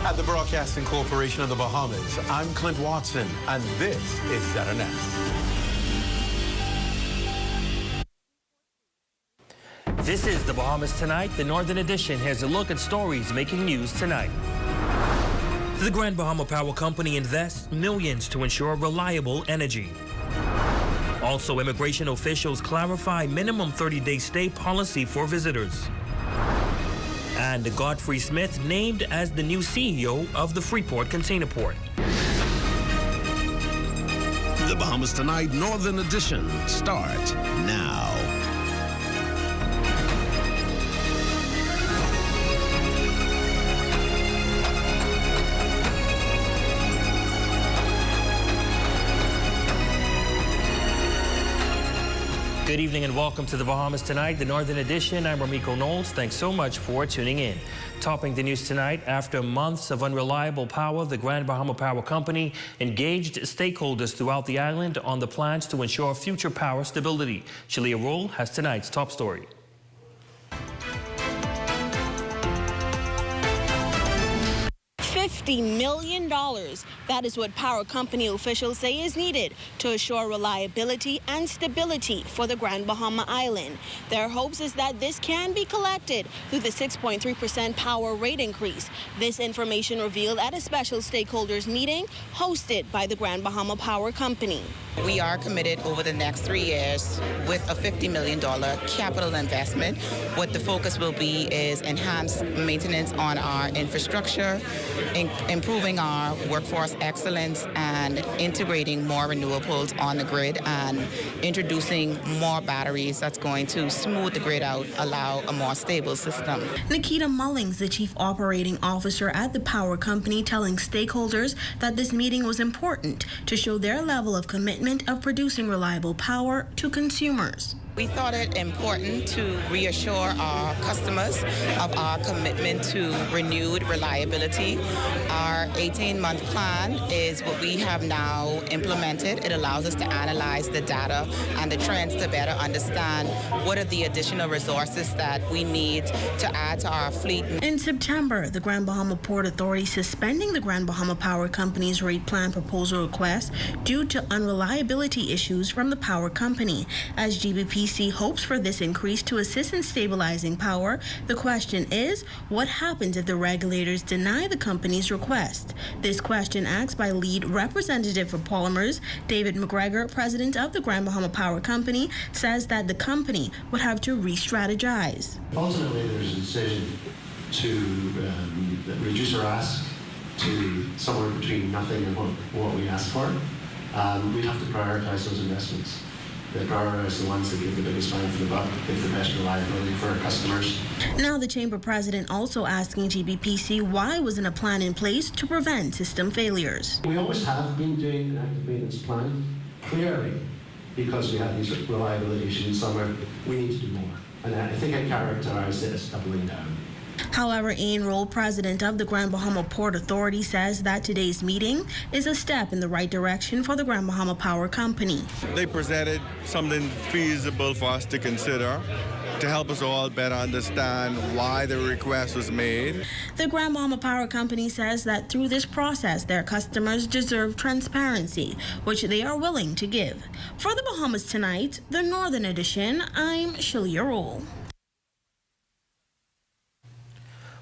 At the Broadcasting Corporation of the Bahamas, I'm Clint Watson, and this is ZNS. This is the Bahamas Tonight, the Northern Edition. Here's a look at stories making news tonight. The Grand Bahama Power Company invests millions to ensure reliable energy. Also, immigration officials clarify minimum 30-day stay policy for visitors. And Godfrey Smith named as the new CEO of the Freeport Container Port. The Bahamas Tonight Northern Edition starts now. Good evening and welcome to the Bahamas Tonight, the Northern Edition. I'm Ramiko Knowles. Thanks so much for tuning in. Topping the news tonight, after months of unreliable power, the Grand Bahama Power Company engaged stakeholders throughout the island on the plans to ensure future power stability. Shalia Roll has tonight's top story. $50 million. That is what power company officials say is needed to assure reliability and stability for the Grand Bahama Island. Their hopes is that this can be collected through the 6.3% power rate increase. This information revealed at a special stakeholders meeting hosted by the Grand Bahama Power Company. We are committed over the next 3 years with a $50 million capital investment. What the focus will be is enhanced maintenance on our infrastructure, improving our workforce excellence, and integrating more renewables on the grid and introducing more batteries that's going to smooth the grid out, allow a more stable system. Nikita Mullings, the chief operating officer at the power company, telling stakeholders that this meeting was important to show their level of commitment of producing reliable power to consumers. We thought it important to reassure our customers of our commitment to renewed reliability. Our 18-month plan is what we have now implemented. It allows us to analyze the data and the trends to better understand what are the additional resources that we need to add to our fleet. In September, the Grand Bahama Port Authority suspending the Grand Bahama Power Company's rate plan proposal request due to unreliability issues from the power company. As GBPC hopes for this increase to assist in stabilizing power, the question is, what happens if the regulators deny the company's request? This question asked by lead representative for polymers, David McGregor, president of the Grand Bahama Power Company, says that the company would have to re-strategize. Ultimately, there's a decision to reduce our ask to somewhere between nothing and what we ask for. We'd have to prioritize those investments. They prioritize the ones that give the biggest bang for the buck, give the best reliability for our customers. Now the chamber president also asking GBPC why wasn't a plan in place to prevent system failures. We always have been doing an active maintenance plan, clearly, because we had these reliability issues somewhere. We need to do more. And I think I characterize it as doubling down. However, Ian Roll, president of the Grand Bahama Port Authority, says that today's meeting is a step in the right direction for the Grand Bahama Power Company. They presented something feasible for us to consider to help us all better understand why the request was made. The Grand Bahama Power Company says that through this process, their customers deserve transparency, which they are willing to give. For the Bahamas Tonight, the Northern Edition, I'm Shalia Roll.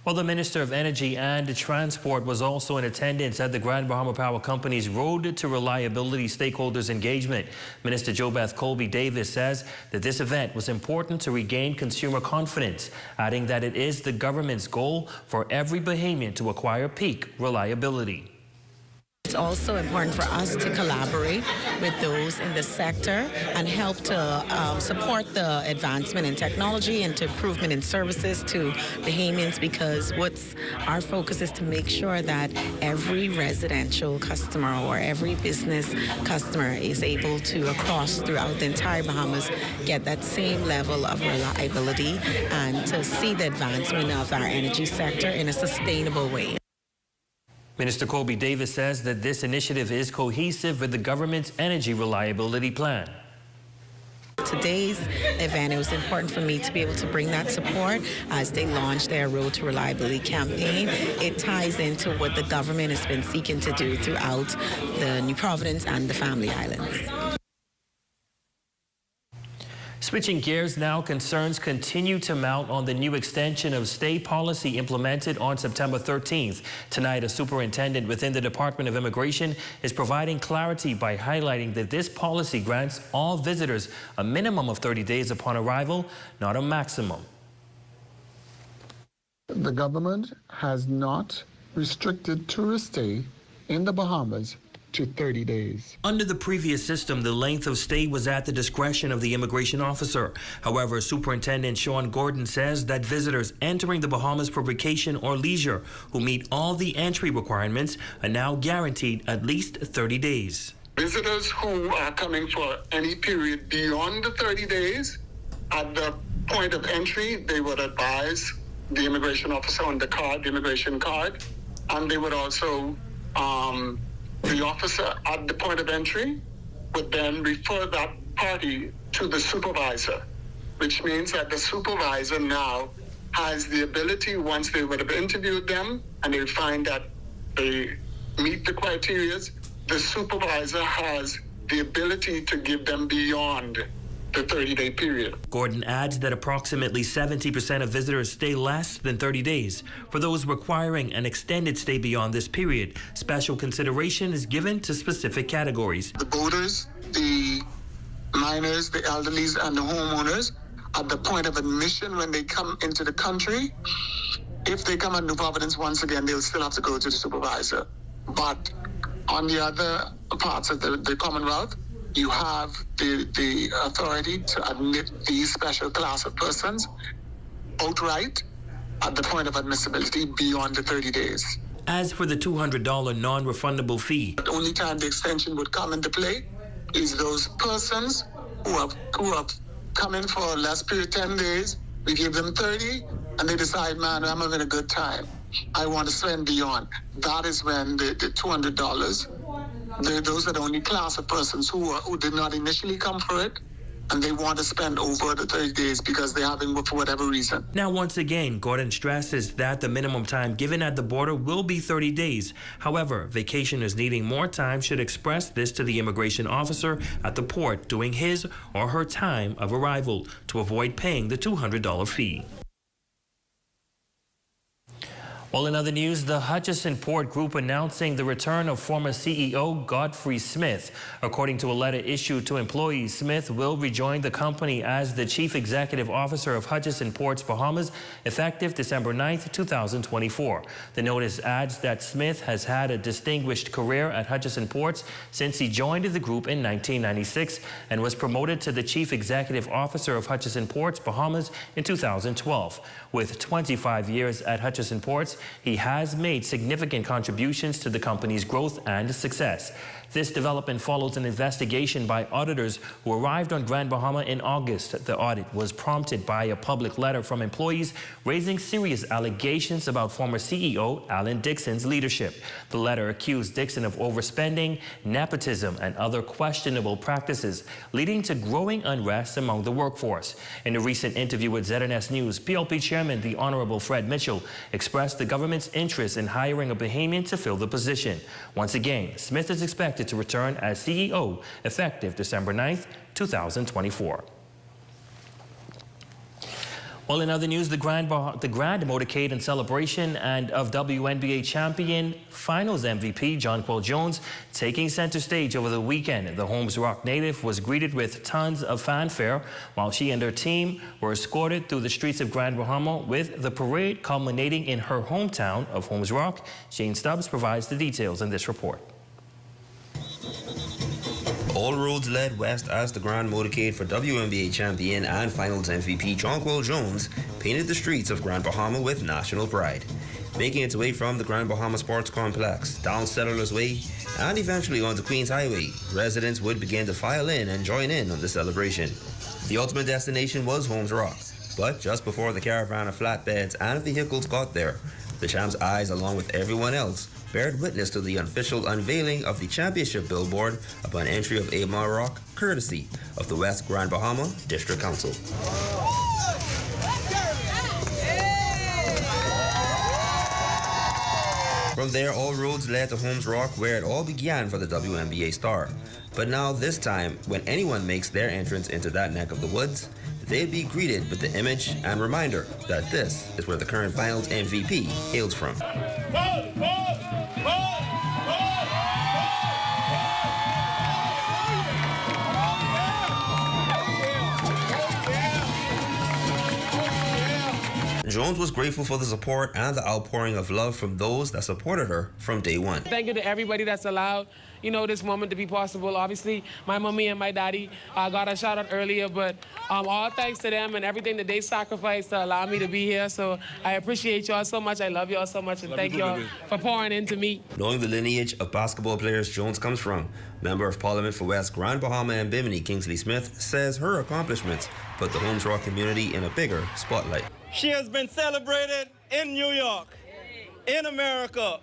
Well, the Minister of Energy and Transport was also in attendance at the Grand Bahama Power Company's Road to Reliability Stakeholders Engagement. Minister JoBeth Colby Davis says that this event was important to regain consumer confidence, adding that it is the government's goal for every Bahamian to acquire peak reliability. It's also important for us to collaborate with those in the sector and help to support the advancement in technology and to improvement in services to Bahamians, because our focus is to make sure that every residential customer or every business customer is able to, across throughout the entire Bahamas, get that same level of reliability and to see the advancement of our energy sector in a sustainable way. Minister Colby Davis says that this initiative is cohesive with the government's energy reliability plan. Today's event, it was important for me to be able to bring that support as they launch their Road to Reliability campaign. It ties into what the government has been seeking to do throughout the New Providence and the Family Islands. Switching gears now, concerns continue to mount on the new extension of stay policy implemented on September 13th. Tonight, a superintendent within the Department of Immigration is providing clarity by highlighting that this policy grants all visitors a minimum of 30 days upon arrival, not a maximum. The government has not restricted tourist stay in the Bahamas to 30 days. Under the previous system, the length of stay was at the discretion of the immigration officer. However, Superintendent Sean Gordon says that visitors entering the Bahamas for vacation or leisure who meet all the entry requirements are now guaranteed at least 30 days. Visitors who are coming for any period beyond the 30 days, at the point of entry, they would advise the immigration officer on the card, the immigration card, and they would also the officer at the point of entry would then refer that party to the supervisor, which means that the supervisor now has the ability, once they would have interviewed them and they find that they meet the criteria, the supervisor has the ability to give them beyond the 30-day period. Gordon adds that approximately 70% of visitors stay less than 30 days. For those requiring an extended stay beyond this period, special consideration is given to specific categories. The boaters, the minors, the elderlies, and the homeowners, at the point of admission when they come into the country, if they come at New Providence, once again, they'll still have to go to the supervisor. But on the other parts of the Commonwealth, you have the authority to admit these special class of persons outright at the point of admissibility beyond the 30 days. As for the $200 non-refundable fee, the only time the extension would come into play is those persons who have come in for a less period, 10 days, we give them 30, and they decide, man, I'm having a good time, I want to spend beyond. That is when the $200, those are the only class of persons who did not initially come for it, and they want to spend over the 30 days because they're having for whatever reason. Now, once again, Gordon stresses that the minimum time given at the border will be 30 days. However, vacationers needing more time should express this to the immigration officer at the port during his or her time of arrival to avoid paying the $200 fee. Well, in other news, the Hutchison Port Group announcing the return of former CEO Godfrey Smith. According to a letter issued to employees, Smith will rejoin the company as the Chief Executive Officer of Hutchison Ports Bahamas, effective December 9th, 2024. The notice adds that Smith has had a distinguished career at Hutchison Ports since he joined the group in 1996 and was promoted to the Chief Executive Officer of Hutchison Ports Bahamas in 2012. With 25 years at Hutchison Ports, he has made significant contributions to the company's growth and success. This development follows an investigation by auditors who arrived on Grand Bahama in August. The audit was prompted by a public letter from employees raising serious allegations about former CEO Alan Dixon's leadership. The letter accused Dixon of overspending, nepotism, and other questionable practices, leading to growing unrest among the workforce. In a recent interview with ZNS News, PLP Chairman the Honorable Fred Mitchell expressed the government's interest in hiring a Bahamian to fill the position. Once again, Smith is expected to return as CEO effective December 9th, 2024. Well, in other news, the Grand Motorcade and Celebration and of WNBA champion finals MVP Jonquel Jones taking center stage over the weekend. The Holmes Rock native was greeted with tons of fanfare while she and her team were escorted through the streets of Grand Bahama, with the parade culminating in her hometown of Holmes Rock. Shane Stubbs provides the details in this report. All roads led west as the Grand Motorcade for WNBA champion and finals MVP Jonquel Jones painted the streets of Grand Bahama with national pride. Making its way from the Grand Bahama Sports Complex, down Settlers Way, and eventually onto Queens Highway, residents would begin to file in and join in on the celebration. The ultimate destination was Holmes Rock, but just before the caravan of flatbeds and vehicles got there, The champ's eyes, along with everyone else, bared witness to the official unveiling of the championship billboard upon entry of Bahamar Rock, courtesy of the West Grand Bahama District Council. From there, all roads led to Holmes Rock, where it all began for the WNBA star. But now, this time, when anyone makes their entrance into that neck of the woods, they'd be greeted with the image and reminder that this is where the current finals MVP hails from. Jones was grateful for the support and the outpouring of love from those that supported her from day one. Thank you to everybody that's allowed, this moment to be possible. Obviously, my mommy and my daddy got a shout out earlier, but all thanks to them and everything that they sacrificed to allow me to be here. So I appreciate y'all so much. I love y'all so much, and thank y'all for pouring into me. Knowing the lineage of basketball players Jones comes from, Member of Parliament for West Grand Bahama and Bimini, Kingsley Smith, says her accomplishments put the Holmes Rock community in a bigger spotlight. She has been celebrated in New York, in America,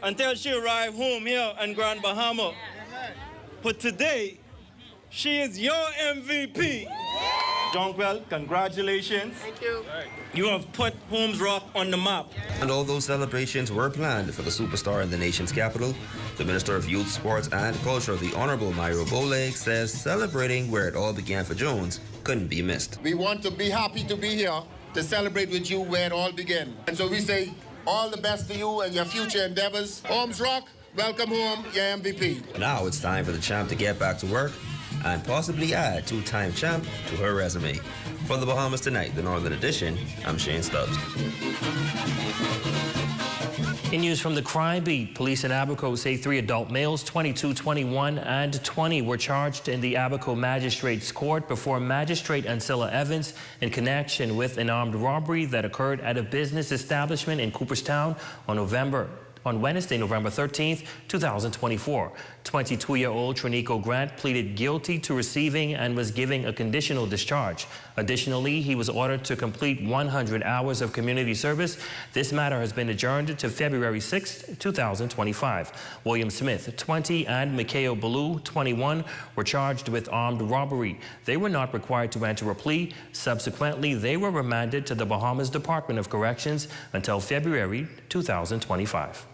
until she arrived home here in Grand Bahama. But today, she is your MVP. Jonquel, congratulations. Thank you. You have put Holmes Rock on the map. And although celebrations were planned for the superstar in the nation's capital, the Minister of Youth, Sports and Culture, the Honorable Myro Bowleg, says celebrating where it all began for Jones couldn't be missed. We want to be happy to be here to celebrate with you where it all began. And so we say all the best to you and your future endeavors. Holmes Rock, welcome home, your MVP. Now it's time for the champ to get back to work and possibly add two-time champ to her resume. For the Bahamas Tonight, the Northern Edition, I'm Shane Stubbs. In news from the crime beat, police in Abaco say 3 adult males, 22, 21, and 20, were charged in the Abaco Magistrates Court before Magistrate Ancilla Evans in connection with an armed robbery that occurred at a business establishment in Cooperstown on Wednesday, November 13th, 2024. 22-year-old Trinico Grant pleaded guilty to receiving and was given a conditional discharge. Additionally, he was ordered to complete 100 hours of community service. This matter has been adjourned to February 6, 2025. William Smith, 20, and Mikhail Ballou, 21, were charged with armed robbery. They were not required to enter a plea. Subsequently, they were remanded to the Bahamas Department of Corrections until February 2025.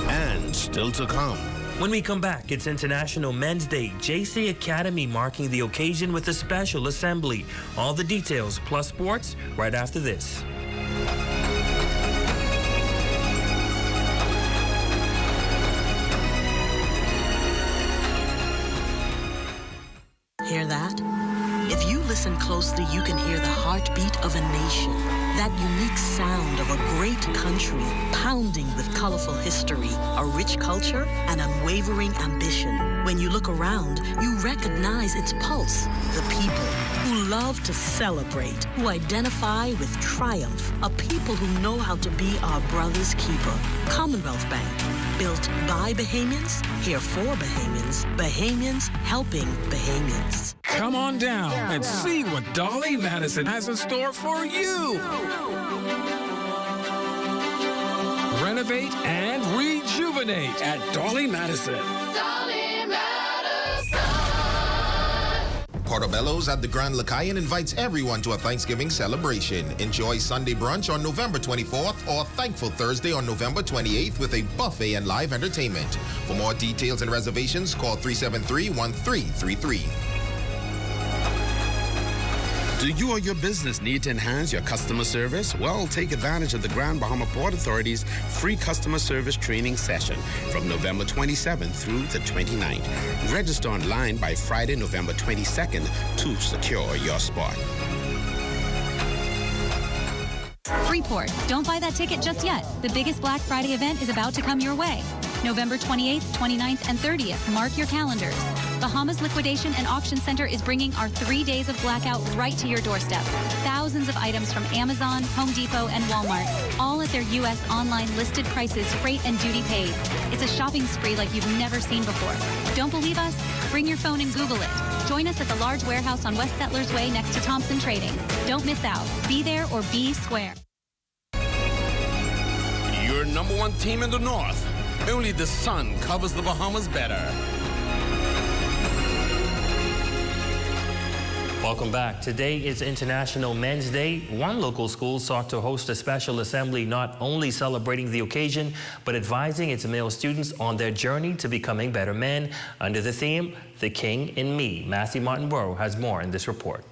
And still to come. When we come back, it's International Men's Day. JC Academy marking the occasion with a special assembly. All the details plus sports right after this. Hear that? If you listen closely, you can hear the heartbeat of a nation. That unique sound of a great country pounding with colorful history, a rich culture, and unwavering ambition. When you look around, you recognize its pulse. The people who love to celebrate, who identify with triumph, a people who know how to be our brother's keeper. Commonwealth Bank, built by Bahamians, here for Bahamians, Bahamians helping Bahamians. Come on down and see what Dolly Madison has in store for you. Renovate and rejuvenate at Dolly Madison. Dolly Madison. Portobello's at the Grand Lacayan invites everyone to a Thanksgiving celebration. Enjoy Sunday brunch on November 24th or Thankful Thursday on November 28th with a buffet and live entertainment. For more details and reservations, call 373-1333. Do you or your business need to enhance your customer service? Well, take advantage of the Grand Bahama Port Authority's free customer service training session from November 27th through the 29th. Register online by Friday, November 22nd to secure your spot. Freeport, don't buy that ticket just yet. The biggest Black Friday event is about to come your way. November 28th, 29th, and 30th. Mark your calendars. Bahamas Liquidation and Auction Center is bringing our 3 days of blackout right to your doorstep. Thousands of items from Amazon, Home Depot, and Walmart, all at their U.S. online listed prices, freight and duty paid. It's a shopping spree like you've never seen before. Don't believe us? Bring your phone and Google it. Join us at the large warehouse on West Settlers Way next to Thompson Trading. Don't miss out. Be there or be square. Your #1 team in the North. Only the sun covers the Bahamas better. Welcome back. Today is International Men's Day. One local school sought to host a special assembly not only celebrating the occasion, but advising its male students on their journey to becoming better men under the theme, The King in Me. Matthew Martinborough has more in this report.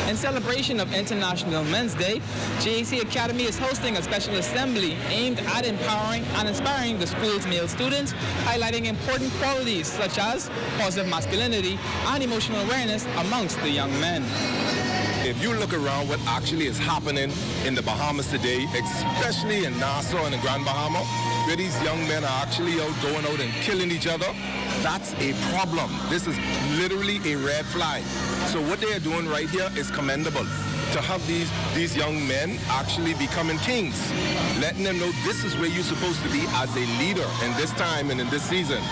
In celebration of International Men's Day, JAC Academy is hosting a special assembly aimed at empowering and inspiring the school's male students, highlighting important qualities such as positive masculinity and emotional awareness amongst the young men. If you look around what actually is happening in the Bahamas today, especially in Nassau and the Grand Bahama, where these young men are actually going out and killing each other, that's a problem. This is literally a red flag. So what they are doing right here is commendable. To have these young men actually becoming kings, letting them know this is where you're supposed to be as a leader in this time and in this season.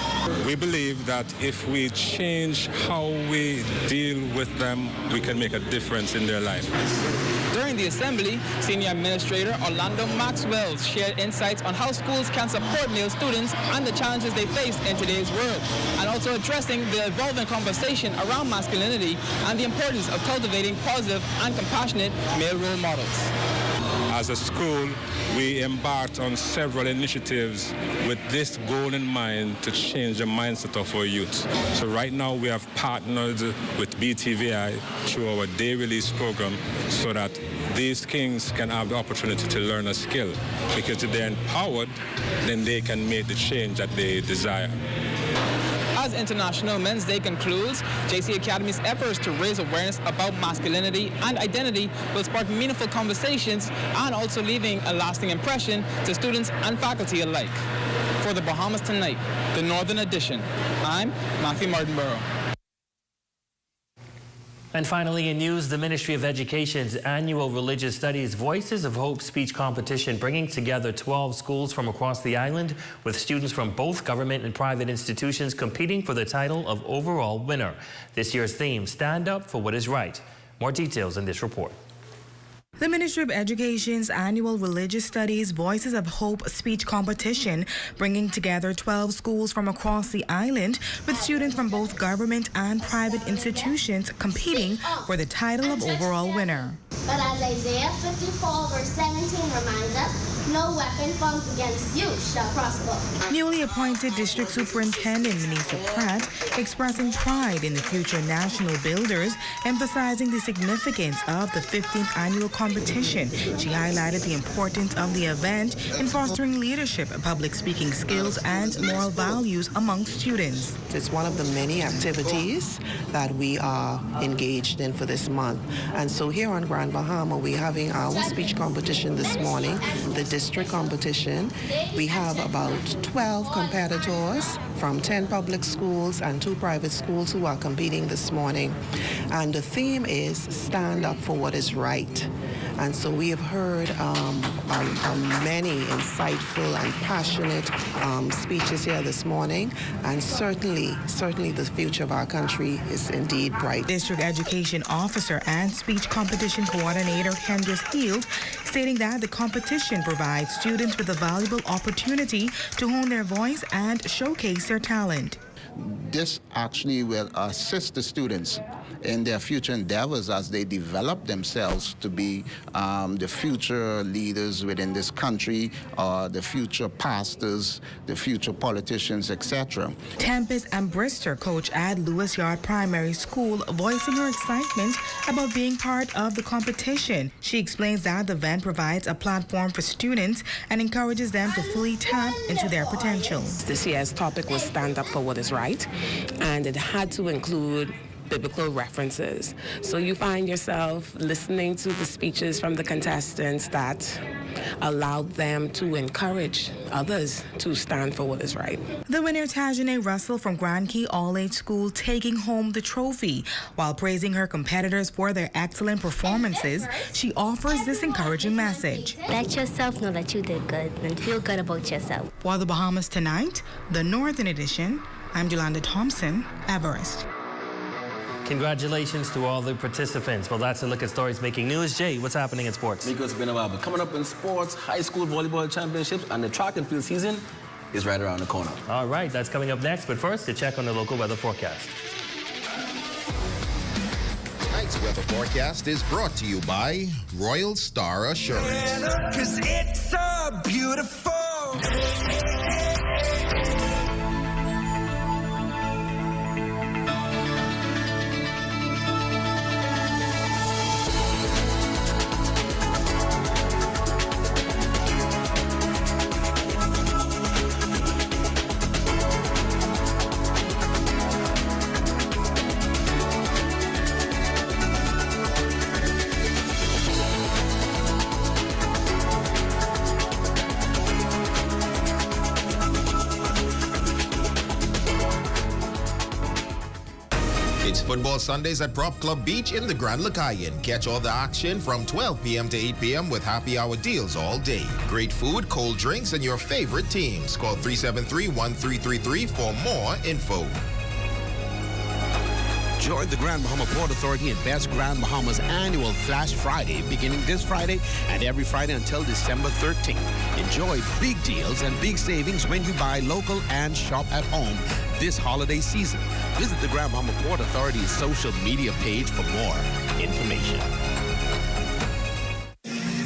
We believe that if we change how we deal with them, we can make a difference in their life. During the assembly, Senior Administrator Orlando Maxwell shared insights on how schools can support male students and the challenges they face in today's world, and also addressing the evolving conversation around masculinity and the importance of cultivating positive and compassionate male role models. As a school, we embarked on several initiatives with this goal in mind to change the mindset of our youth. So right now we have partnered with BTVI through our day release program so that these kings can have the opportunity to learn a skill, because if they're empowered, then they can make the change that they desire. As International Men's Day concludes, JC Academy's efforts to raise awareness about masculinity and identity will spark meaningful conversations and also leaving a lasting impression to students and faculty alike. For the Bahamas Tonight, the Northern Edition, I'm Matthew Martinborough. And finally, in news, the Ministry of Education's annual Religious Studies Voices of Hope speech competition, bringing together 12 schools from across the island with students from both government and private institutions competing for the title of overall winner. This year's theme, Stand Up for What is Right. More details in this report. The Ministry of Education's annual Religious Studies Voices of Hope speech competition, bringing together 12 schools from across the island with students from both government and private institutions competing for the title of overall winner. But as Isaiah 54 verse 17 reminds us, no weapon formed against you shall prosper. Newly appointed District Superintendent Manisa Pratt expressing pride in the future national builders, emphasizing the significance of the 15th annual competition. She highlighted the importance of the event in fostering leadership, public speaking skills, and moral values among students. It's one of the many activities that we are engaged in for this month. And so here on Grand Bahama, we're having our speech competition this morning, the district competition. We have about 12 competitors from 10 public schools and 2 private schools who are competing this morning. And the theme is Stand Up for What is Right. And so we have heard many insightful and passionate speeches here this morning, and certainly the future of our country is indeed bright. District Education Officer and Speech Competition Coordinator Kendris Heald stating that the competition provides students with a valuable opportunity to hone their voice and showcase their talent. This actually will assist the students in their future endeavors as they develop themselves to be the future leaders within this country, the future pastors, the future politicians, etc. Tempest and Brister coach at Lewis Yard Primary School voicing her excitement about being part of the competition. She explains that the event provides a platform for students and encourages them to fully tap into their potential. This year's topic was Stand Up for What is Right, and it had to include biblical references. So you find yourself listening to the speeches from the contestants that allowed them to encourage others to stand for what is right. The winner, Tajane Russell from Grand Key All-Age School, taking home the trophy. While praising her competitors for their excellent performances, she offers this encouraging message. Let yourself know that you did good and feel good about yourself. For the Bahamas Tonight, the Northern Edition, I'm Jolanda Thompson, Everest. Congratulations to all the participants. Well, that's a look at stories making news. Jay, what's happening in sports? Nico, it's been a while, but coming up in sports, high school volleyball championships and the track and field season is right around the corner. All right, that's coming up next. But first, a check on the local weather forecast. Tonight's weather forecast is brought to you by Royal Star Assurance. 'Cause it's so beautiful. It's Football Sundays at Prop Club Beach in the Grand Lacayan. Catch all the action from 12 p.m. to 8 p.m. with happy hour deals all day. Great food, cold drinks, and your favorite teams. Call 373-1333 for more info. Join the Grand Bahama Port Authority and Best Grand Bahamas annual Flash Friday beginning this Friday and every Friday until December 13th. Enjoy big deals and big savings when you buy local and shop at home this holiday season. Visit the Grand Bahama Port Authority's social media page for more information.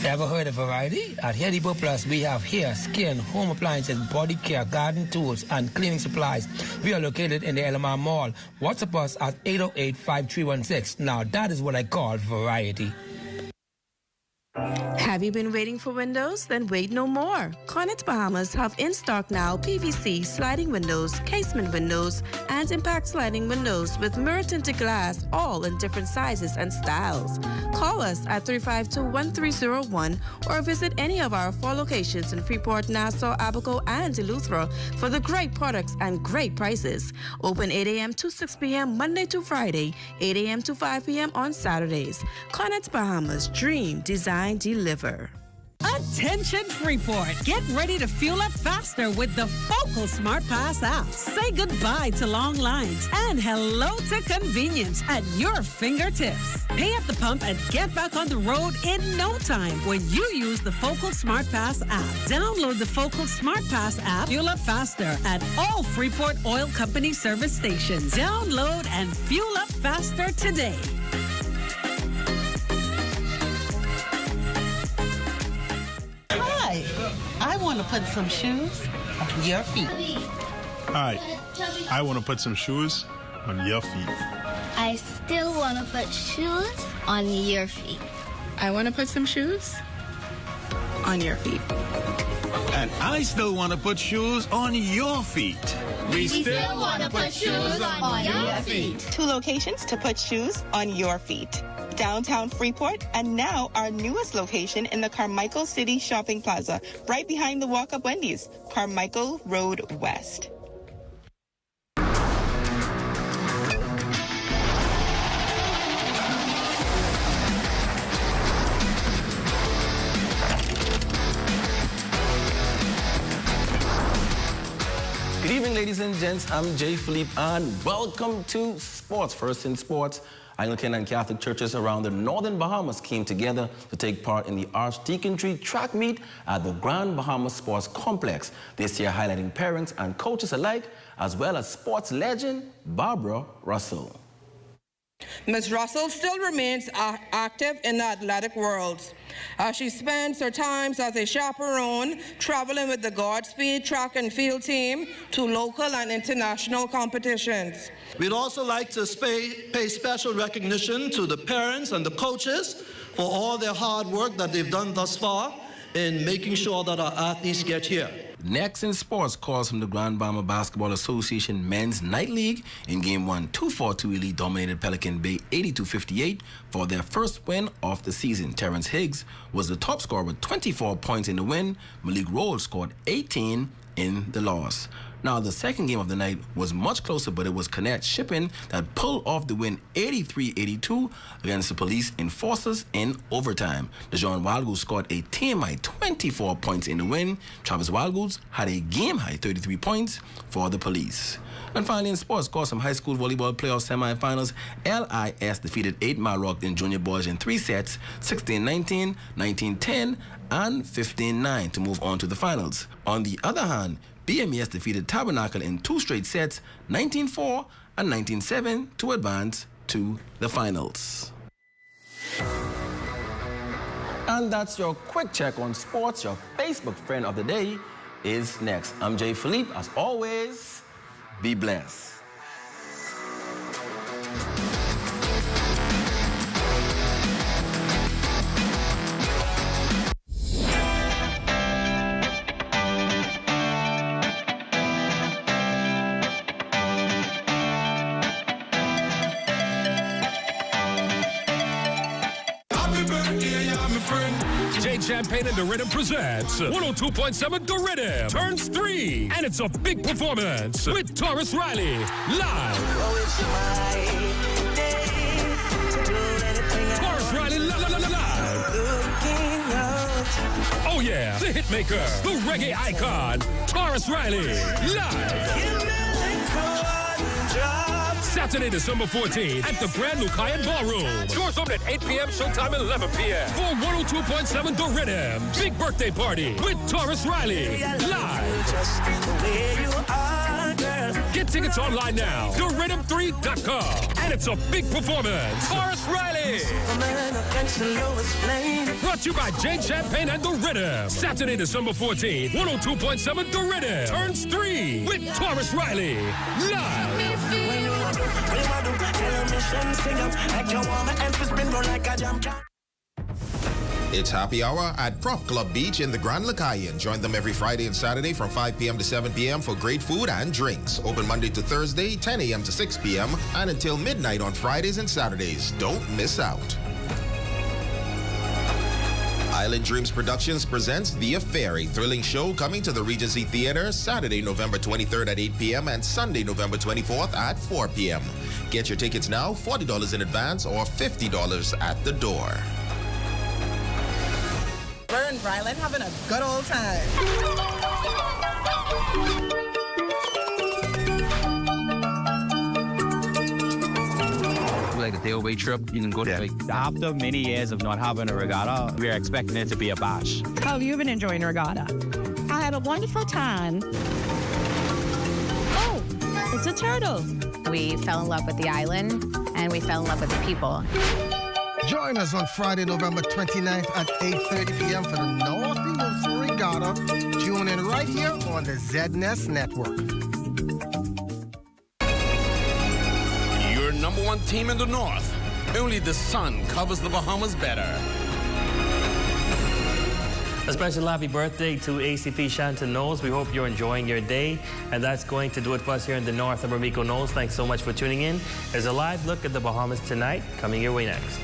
Ever heard of variety? At Haiti Plus, we have hair, skin, home appliances, body care, garden tools, and cleaning supplies. We are located in the LMR Mall. WhatsApp us at 808-5316. Now, that is what I call variety. Have you been waiting for windows? Then wait no more. Cornet Bahamas have in stock now PVC sliding windows, casement windows, and impact sliding windows with mirror tinted glass, all in different sizes and styles. Call us at 352-1301 or visit any of our 4 locations in Freeport, Nassau, Abaco, and Eleuthera for the great products and great prices. Open 8 a.m. to 6 p.m. Monday to Friday, 8 a.m. to 5 p.m. on Saturdays. Cornet Bahamas, dream, design, deliver. Attention Freeport! Get ready to fuel up faster with the Focal Smart Pass app. Say goodbye to long lines and hello to convenience at your fingertips. Pay at the pump and get back on the road in no time when you use the Focal Smart Pass app. Download the Focal Smart Pass app, fuel up faster at all Freeport Oil Company service stations. Download and fuel up faster today. I want to put some shoes on your feet. Hi, I want to put some shoes on your feet. I still want to put shoes on your feet. I want to put some shoes on your feet. And I still want to put shoes on your feet. We still want to put shoes on your feet. 2 locations to put shoes on your feet. Downtown Freeport, and now our newest location in the Carmichael City Shopping Plaza, right behind the Walk-Up Wendy's, Carmichael Road West. Good evening, ladies and gents. I'm Jay Philippe, and welcome to Sports. First in sports, Anglican and Catholic churches around the northern Bahamas came together to take part in the Archdeaconry track meet at the Grand Bahama Sports Complex, this year highlighting parents and coaches alike, as well as sports legend Barbara Russell. Ms. Russell still remains active in the athletic world. She spends her times as a chaperone, traveling with the Godspeed track and field team to local and international competitions. We'd also like to pay special recognition to the parents and the coaches for all their hard work that they've done thus far in making sure that our athletes get here. Next in sports, calls from the Grand Bahama Basketball Association Men's Night League. In Game 1, 2-4-2 Elite dominated Pelican Bay 82-58 for their first win of the season. Terrence Higgs was the top scorer with 24 points in the win. Malik Roll scored 18 in the loss. Now, the second game of the night was much closer, but it was Connect Shipping that pulled off the win 83-82 against the Police Enforcers in overtime. The John Wildgoose scored a team-high 24 points in the win. Travis Wildgoose had a game-high 33 points for the Police. And finally in sports, of course, some high school volleyball playoff semifinals. LIS defeated 8 Mile Rock in junior boys in 3 sets, 16-19, 19-10, and 15-9 to move on to the finals. On the other hand, BMES defeated Tabernacle in 2 straight sets, 19-4 and 19-7 to advance to the finals. And that's your quick check on sports. Your Facebook friend of the day is next. I'm Jay Philippe. As always, be blessed. Champagne and the Rhythm presents 102.7 The Rhythm turns 3, and it's a big performance with Taurus Riley live. Taurus Riley live. Oh yeah, the hitmaker, the reggae icon, Taurus Riley live. Saturday, December 14th at the Grand Lucayan Ballroom. Doors open at 8 p.m., showtime at 11 p.m. For 102.7 The Rhythm. Big birthday party with Taurus Riley. Live. Get tickets online now. TheRhythm3.com. And it's a big performance. Taurus Riley. Brought to you by Jade Champagne and The Rhythm. Saturday, December 14th, 102.7 The Rhythm. Turns 3 with Taurus Riley. Live. It's happy hour at Prop Club Beach in the Grand Lucayan. Join them every Friday and Saturday from 5 p.m. to 7 p.m. for great food and drinks. Open Monday to Thursday, 10 a.m. to 6 p.m. and until midnight on Fridays and Saturdays. Don't miss out. Island Dreams Productions presents The Affair, a thrilling show coming to the Regency Theater Saturday, November 23rd at 8 p.m. and Sunday, November 24th at 4 p.m. Get your tickets now, $40 in advance or $50 at the door. We're in Ryland having a good old time. Like a day-away trip, you can go to After many years of not having a regatta, we're expecting it to be a bash. How have you been enjoying regatta? I had a wonderful time. Oh, it's a turtle. We fell in love with the island, and we fell in love with the people. Join us on Friday, November 29th at 8:30 p.m. for the North Regatta. Tune in right here on the ZNES Network. Your number 1 team in the North. Only the sun covers the Bahamas better. A special happy birthday to ACP Shanton Knowles. We hope you're enjoying your day. And that's going to do it for us here in the North of Bermeco Knowles. Thanks so much for tuning in. There's a live look at the Bahamas tonight coming your way next.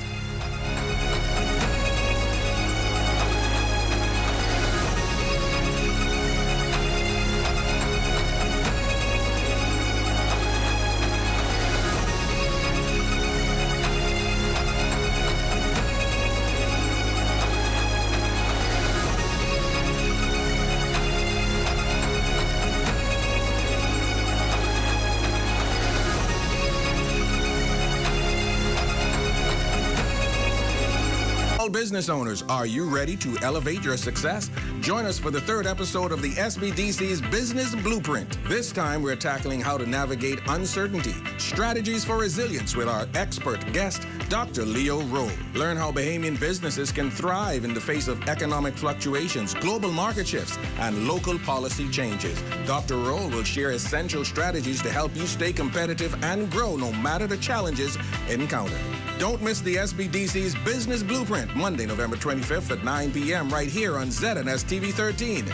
Business owners, are you ready to elevate your success? Join us for the 3rd episode of the SBDC's Business Blueprint. This time, we're tackling how to navigate uncertainty, strategies for resilience with our expert guest, Dr. Leo Rowe. Learn how Bahamian businesses can thrive in the face of economic fluctuations, global market shifts, and local policy changes. Dr. Rowe will share essential strategies to help you stay competitive and grow no matter the challenges encountered. Don't miss the SBDC's Business Blueprint, Monday, November 25th at 9 p.m. right here on ZNS TV 13.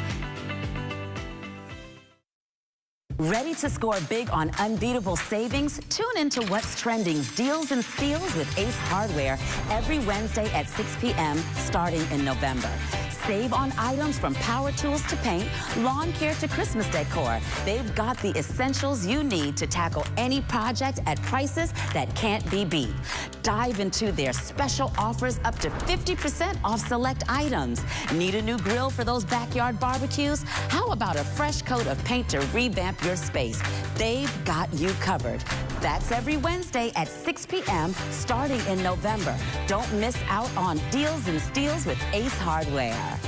Ready to score big on unbeatable savings? Tune into What's Trending's Deals and Steals with Ace Hardware every Wednesday at 6 p.m. starting in November. Save on items from power tools to paint, lawn care to Christmas decor. They've got the essentials you need to tackle any project at prices that can't be beat. Dive into their special offers up to 50% off select items. Need a new grill for those backyard barbecues? How about a fresh coat of paint to revamp your space? They've got you covered. That's every Wednesday at 6 p.m. starting in November. Don't miss out on deals and steals with Ace Hardware.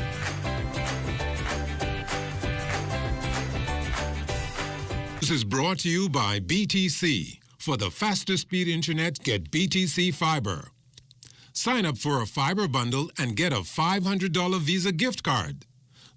This is brought to you by BTC. For the fastest speed internet, get BTC Fiber. Sign up for a fiber bundle and get a $500 Visa gift card.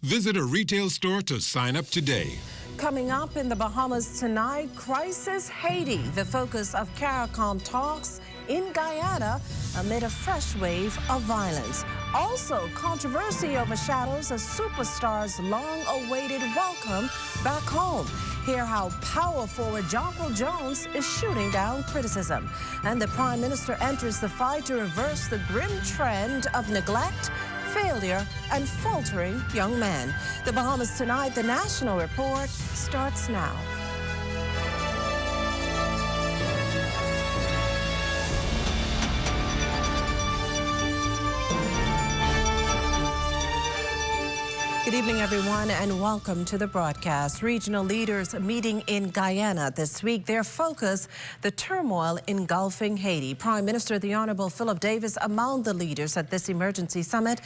Visit a retail store to sign up today. Coming up in the Bahamas tonight, Crisis Haiti, the focus of CARICOM talks in Guyana amid a fresh wave of violence. Also, controversy overshadows a superstar's long-awaited welcome back home. Hear how power forward Jonquel Jones is shooting down criticism. And the Prime Minister enters the fight to reverse the grim trend of neglect, failure, and faltering young men. The Bahamas tonight, the National Report starts now. Good evening, everyone, and welcome to the broadcast. Regional leaders meeting in Guyana this week. Their focus, the turmoil engulfing Haiti. Prime Minister the Honorable Philip Davis among the leaders at this emergency summit.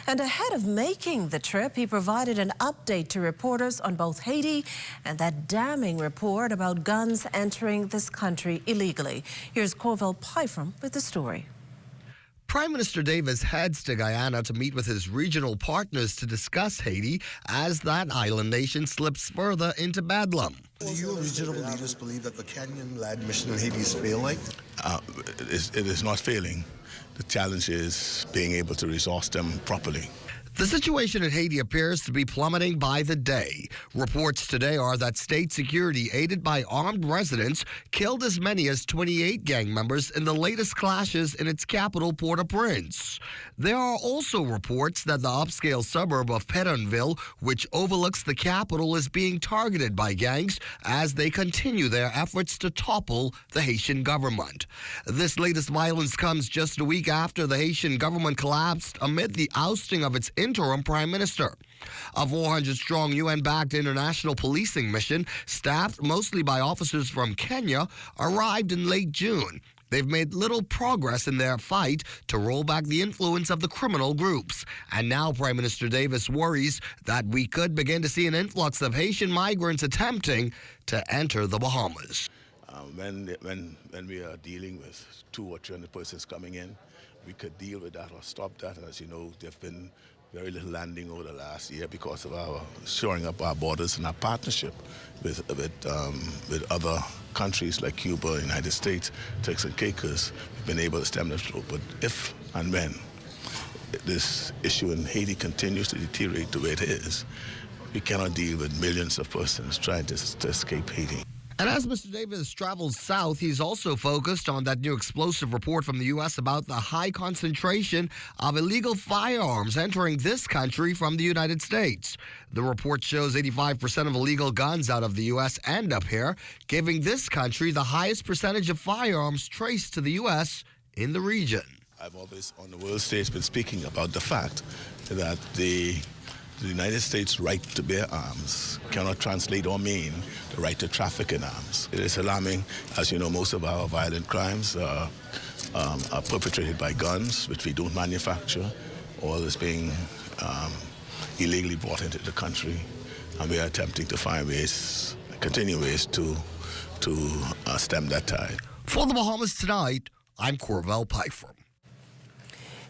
And ahead of making the trip, he provided an update to reporters on both Haiti and that damning report about guns entering this country illegally. Here's Corvell Pyfrom with the story. Prime Minister Davis heads to Guyana to meet with his regional partners to discuss Haiti as that island nation slips further into bedlam. Do you regional leaders believe that the Kenyan-led mission in Haiti is failing? It is not failing. The challenge is being able to resource them properly. The situation in Haiti appears to be plummeting by the day. Reports today are that state security, aided by armed residents, killed as many as 28 gang members in the latest clashes in its capital, Port-au-Prince. There are also reports that the upscale suburb of Pétionville, which overlooks the capital, is being targeted by gangs as they continue their efforts to topple the Haitian government. This latest violence comes just a week after the Haitian government collapsed amid the ousting of its interim prime minister. A 400-strong UN-backed international policing mission, staffed mostly by officers from Kenya, arrived in late June. They've made little progress in their fight to roll back the influence of the criminal groups. And now Prime Minister Davis worries that we could begin to see an influx of Haitian migrants attempting to enter the Bahamas. When we are dealing with 200 or 300 persons coming in, we could deal with that or stop that. And as you know, there have been very little landing over the last year because of our shoring up our borders and our partnership with other countries like Cuba, United States, Turks and Caicos. We've been able to stem the flow. But if and when this issue in Haiti continues to deteriorate the way it is, we cannot deal with millions of persons trying to escape Haiti. And as Mr. Davis travels south, he's also focused on that new explosive report from the U.S. about the high concentration of illegal firearms entering this country from the United States. The report shows 85% of illegal guns out of the U.S. end up here, giving this country the highest percentage of firearms traced to the U.S. in the region. I've always, on the world stage, been speaking about the fact that the United States' right to bear arms cannot translate or mean the right to traffic in arms. It is alarming. As you know, most of our violent crimes are perpetrated by guns, which we don't manufacture. All is being illegally brought into the country, and we are attempting to find ways, continue ways to stem that tide. For the Bahamas Tonight, I'm Corvell Pyfrom.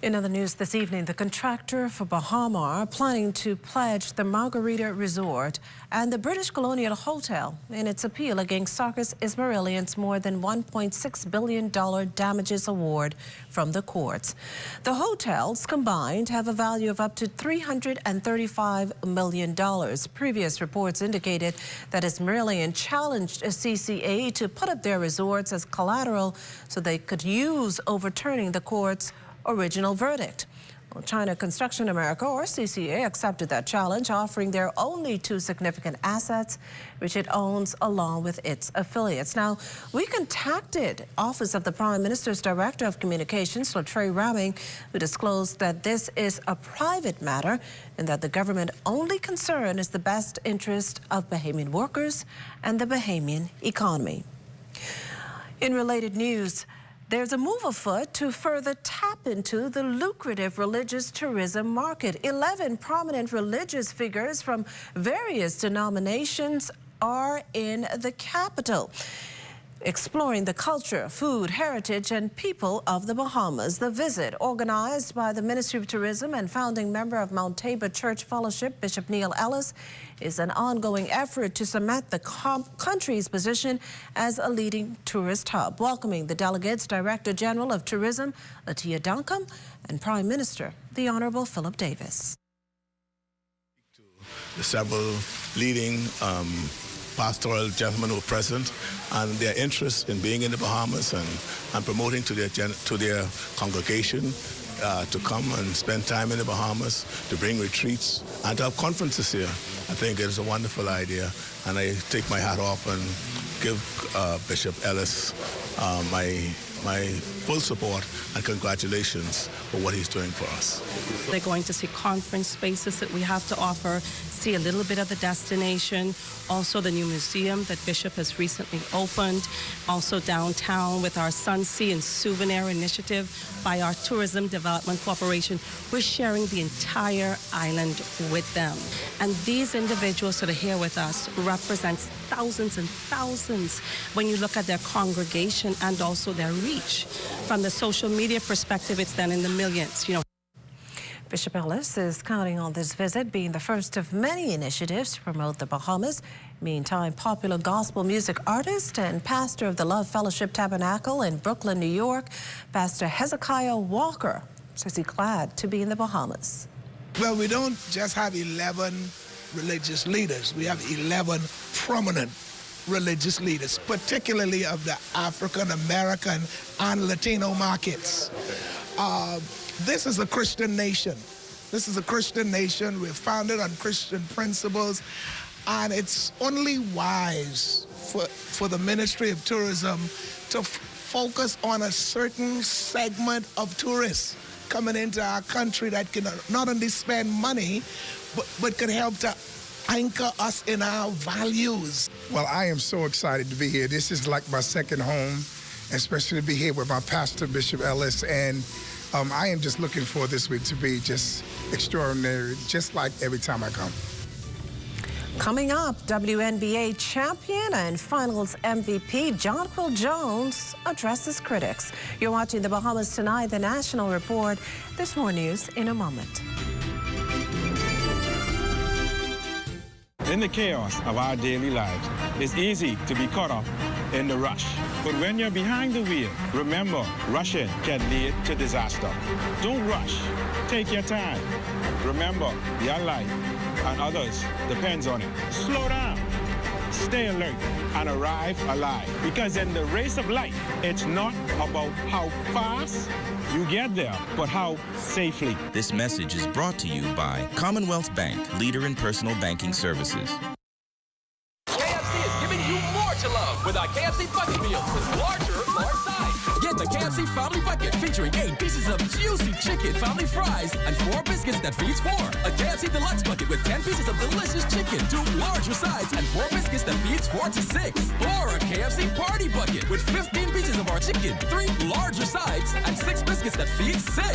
In other news this evening, the contractor for Bahamar planning to pledge the Margarita Resort and the British Colonial Hotel in its appeal against Sarkis Ismailian's more than $1.6 billion damages award from the courts. The hotels combined have a value of up to $335 million. Previous reports indicated that Ismailian challenged a CCA to put up their resorts as collateral so they could use overturning the court's original verdict. China Construction America, or CCA, accepted that challenge, offering their only two significant assets, which it owns along with its affiliates. Now, we contacted Office of the Prime Minister's Director of Communications, Latrey Ramming, who disclosed that this is a private matter and that the government only concern is the best interest of Bahamian workers and the Bahamian economy. In related news, there's a move afoot to further tap into the lucrative religious tourism market. 11 prominent religious figures from various denominations are in the capital, exploring the culture, food, heritage, and people of the Bahamas. The visit, organized by the Ministry of Tourism and founding member of Mount Tabor Church Fellowship, Bishop Neil Ellis, is an ongoing effort to cement the country's position as a leading tourist hub. Welcoming the delegates, Director General of Tourism, Latia Duncombe, and Prime Minister, the Honorable Philip Davis. The several leading pastoral gentlemen who are present, and their interest in being in the Bahamas and promoting to their congregation to come and spend time in the Bahamas, to bring retreats and to have conferences here. I think it is a wonderful idea, and I take my hat off and give Bishop Ellis my full support and congratulations for what he's doing for us. They're going to see conference spaces that we have to offer, see a little bit of the destination, also the new museum that Bishop has recently opened, also downtown with our Sunsea and Souvenir Initiative by our Tourism Development Corporation. We're sharing the entire island with them. And these individuals that are here with us represents thousands and thousands when you look at their congregation and also their reach. From the social media perspective, it's then in the millions, Bishop Ellis is counting on this visit being the first of many initiatives to promote the Bahamas. Meantime, popular gospel music artist and pastor of the Love Fellowship Tabernacle in Brooklyn, New York, Pastor Hezekiah Walker, says he's glad to be in the Bahamas. Well, we don't just have 11 religious leaders. We have 11 prominent religious leaders, particularly of the African American and Latino markets. This is a Christian nation. This is a Christian nation. We're founded on Christian principles, and it's only wise for the Ministry of Tourism to focus on a certain segment of tourists coming into our country that can not only spend money, but can help to anchor us in our values. Well, I am so excited to be here. This is like my second home, especially to be here with my pastor, Bishop Ellis, and I am just looking for this week to be just extraordinary, just like every time I come. Coming up, WNBA champion and finals MVP Jonquel Jones addresses critics. You're watching the Bahamas Tonight, the National Report. There's more news in a moment. In the chaos of our daily lives, it's easy to be caught up in the rush. But when you're behind the wheel, remember, rushing can lead to disaster. Don't rush. Take your time. Remember, your life and others depends on it. Slow down. Stay alert and arrive alive. Because in the race of life, it's not about how fast you get there, but how safely. This message is brought to you by Commonwealth Bank, leader in personal banking services. KFC is giving you more to love with our KFC Bucket Meals with large size. Get the KFC Family Bucket featuring 8 pieces of juicy chicken, family fries, and 4 biscuits that feeds 4. A KFC Deluxe Bucket with 10 pieces of delicious chicken, 2 larger sides, and 4 biscuits that feeds 4 to 6. Or a KFC Party Bucket with 15 pieces of our chicken, 3 larger sides, and 6 biscuits that feeds 6.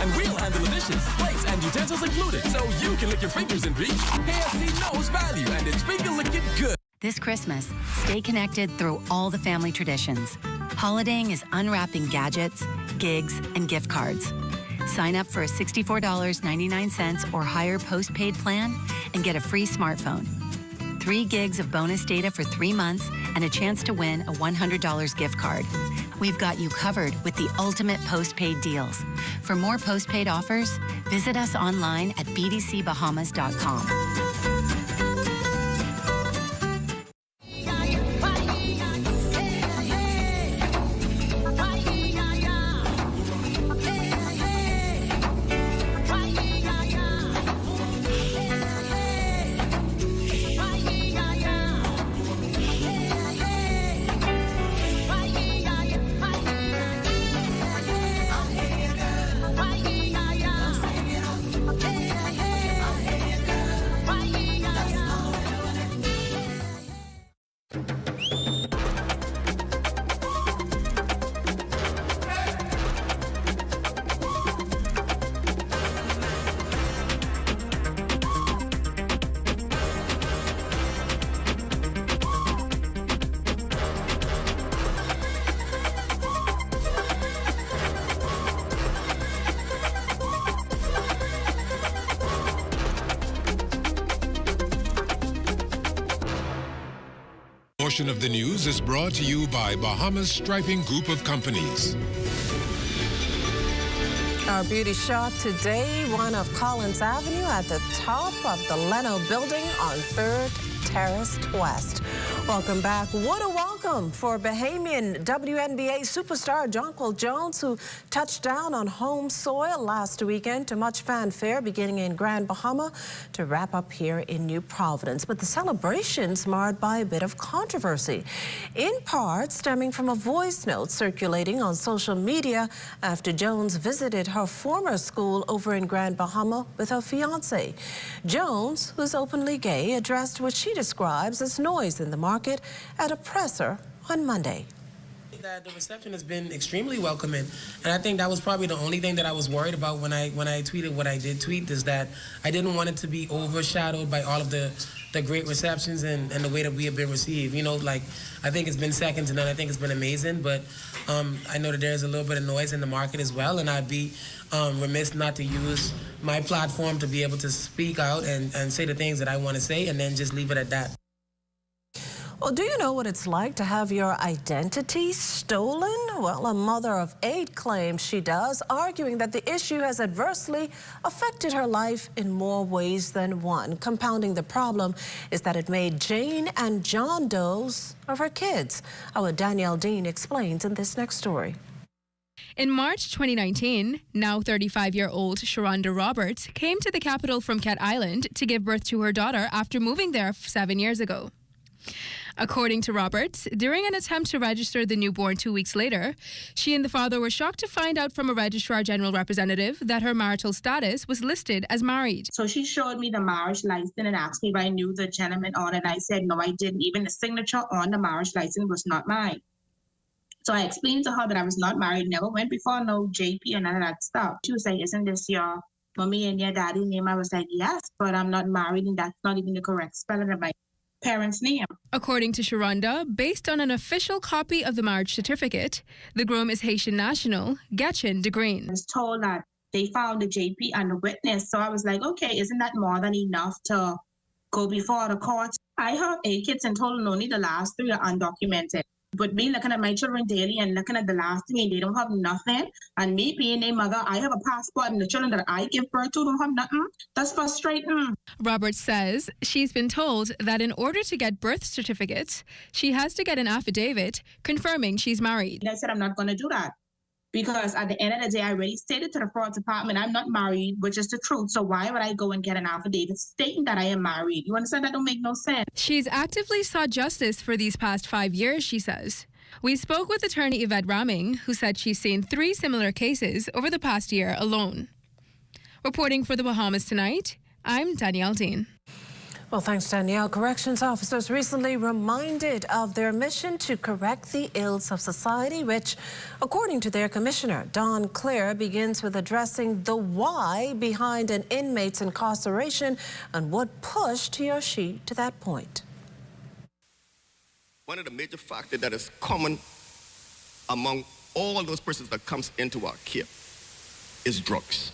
And we'll handle the dishes, plates, and utensils included, so you can lick your fingers and reach. KFC knows value, and it's finger licking good. This Christmas, stay connected through all the family traditions. Holidaying is unwrapping gadgets, gigs, and gift cards. Sign up for a $64.99 or higher postpaid plan and get a free smartphone. 3 gigs of bonus data for 3 months and a chance to win a $100 gift card. We've got you covered with the ultimate postpaid deals. For more postpaid offers, visit us online at bdcbahamas.com. Portion of the news is brought to you by Bahamas Striping Group of Companies. Our beauty shot today, one of Collins Avenue at the top of the Leno building on 3rd Terrace West. Welcome back. What a welcome for Bahamian WNBA superstar Jonquel Jones, who touched down on home soil last weekend to much fanfare, beginning in Grand Bahama to wrap up here in New Providence. But the celebrations marred by a bit of controversy, in part stemming from a voice note circulating on social media after Jones visited her former school over in Grand Bahama with her fiancé. Jones, who's openly gay, addressed what she describes as noise in the market at a presser on Monday. That the reception has been extremely welcoming, and I think that was probably the only thing that I was worried about when I tweeted what I did tweet, is that I didn't want it to be overshadowed by all of the great receptions and the way that we have been received. You know, like, I think it's been second to none. I think it's been amazing, but I know that there's a little bit of noise in the market as well, and I'd be remiss not to use my platform to be able to speak out and say the things that I want to say, and then just leave it at that. Well, do you know what it's like to have your identity stolen? Well, a mother of 8 claims she does, arguing that the issue has adversely affected her life in more ways than one. Compounding the problem is that it made Jane and John Does of her kids. Our Danielle Dean explains in this next story. In March 2019, now 35-year-old Sharonda Roberts came to the capital from Cat Island to give birth to her daughter after moving there 7 years ago. According to Roberts, during an attempt to register the newborn 2 weeks later, she and the father were shocked to find out from a Registrar General representative that her marital status was listed as married. So she showed me the marriage license and asked me if I knew the gentleman on it. I said, no, I didn't. Even the signature on the marriage license was not mine. So I explained to her that I was not married, never went before no JP and none of that stuff. She was like, isn't this your mommy and your daddy name? I was like, yes, but I'm not married, and that's not even the correct spelling of my parents' name. According to Sharonda, based on an official copy of the marriage certificate, the groom is Haitian national, Getchin de Green. I was told that they found the JP and the witness, so I was like, okay, isn't that more than enough to go before the court? I have 8 kids in total, only the last 3 are undocumented. But me looking at my children daily and looking at the last 3, they don't have nothing. And me being a mother, I have a passport, and the children that I give birth to don't have nothing. That's frustrating. Roberts says she's been told that in order to get birth certificates, she has to get an affidavit confirming she's married. I said, I'm not going to do that. Because at the end of the day, I already stated to the fraud department, I'm not married, which is the truth. So why would I go and get an affidavit stating that I am married? You understand? That don't make no sense. She's actively sought justice for these past 5 years, she says. We spoke with attorney Yvette Raming, who said she's seen 3 similar cases over the past year alone. Reporting for the Bahamas Tonight, I'm Danielle Dean. Well, thanks, Danielle. Corrections officers recently reminded of their mission to correct the ills of society, which, according to their commissioner, Don Clare, begins with addressing the why behind an inmate's incarceration and what pushed he or she to that point. One of the major factors that is common among all those persons that comes into our care is drugs.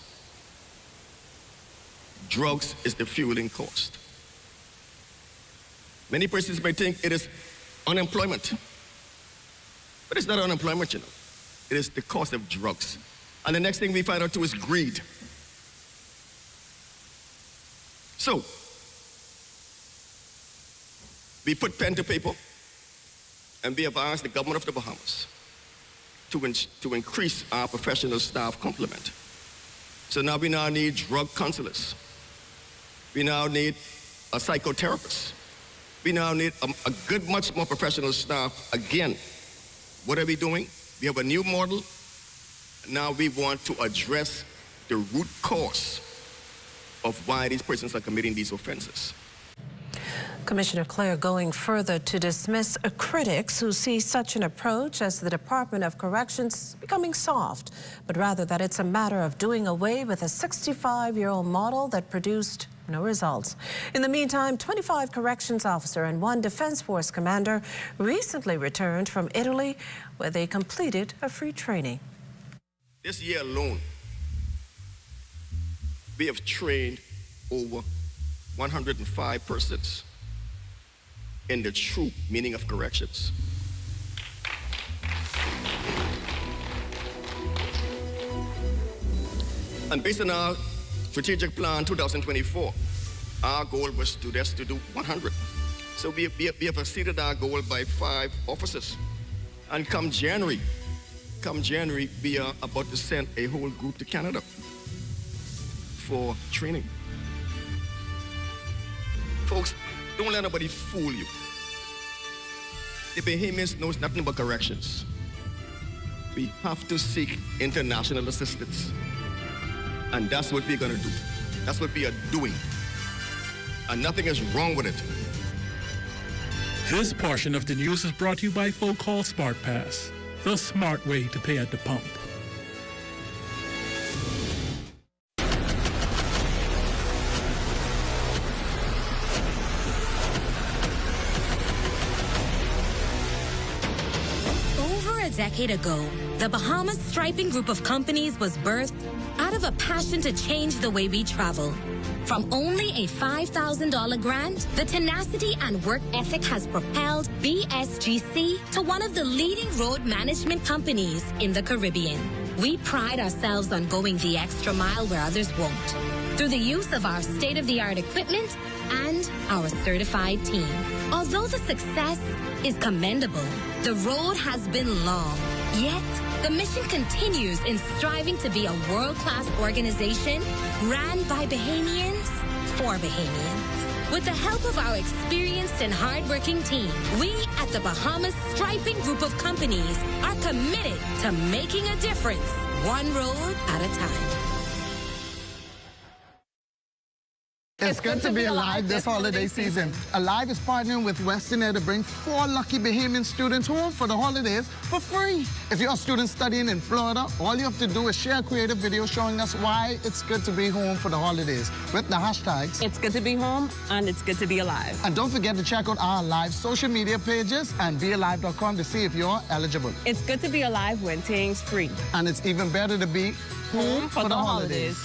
Drugs is the fueling cost. Many persons may think it is unemployment, but it's not unemployment, you know. It is the cost of drugs. And the next thing we find out too is greed. So, we put pen to paper, and we have asked the government of the Bahamas to increase our professional staff complement. So now we need drug counselors. We now need a psychotherapist. We now need a good, much more professional staff. Again, what are we doing? We have a new model. Now we want to address the root cause of why these persons are committing these offenses. Commissioner Clare going further to dismiss critics who see such an approach as the Department of Corrections becoming soft, but rather that it's a matter of doing away with a 65-year-old model that produced no results. In the meantime, 25 corrections officer and 1 Defense Force commander recently returned from Italy, where they completed a free training. This year alone, we have trained over 105 persons in the true meaning of corrections. And based on our strategic plan 2024, our goal was to do 100. So we have exceeded our goal by 5 officers. And come January, we are about to send a whole group to Canada for training. Folks, don't let anybody fool you. The Bahamians knows nothing but corrections. We have to seek international assistance. And that's what we're gonna do. That's what we are doing. And nothing is wrong with it. This portion of the news is brought to you by Folk Call Smart Pass, the smart way to pay at the pump. Over a decade ago, the Bahamas Striping Group of companies was birthed out of a passion to change the way we travel. From only a $5,000 grant, the tenacity and work ethic has propelled BSGC to one of the leading road management companies in the Caribbean. We pride ourselves on going the extra mile where others won't, through the use of our state-of-the-art equipment and our certified team. Although the success is commendable, the road has been long, yet the mission continues in striving to be a world-class organization ran by Bahamians for Bahamians. With the help of our experienced and hardworking team, we at the Bahamas Striping Group of companies are committed to making a difference, one road at a time. It's good to be alive this holiday season. Alive is partnering with Western Air to bring 4 lucky Bahamian students home for the holidays for free. If you're a student studying in Florida, all you have to do is share a creative video showing us why it's good to be home for the holidays with the hashtags It's good to be home and it's good to be alive. And don't forget to check out our live social media pages and bealive.com to see if you're eligible. It's good to be alive when things free. And it's even better to be home for the holidays.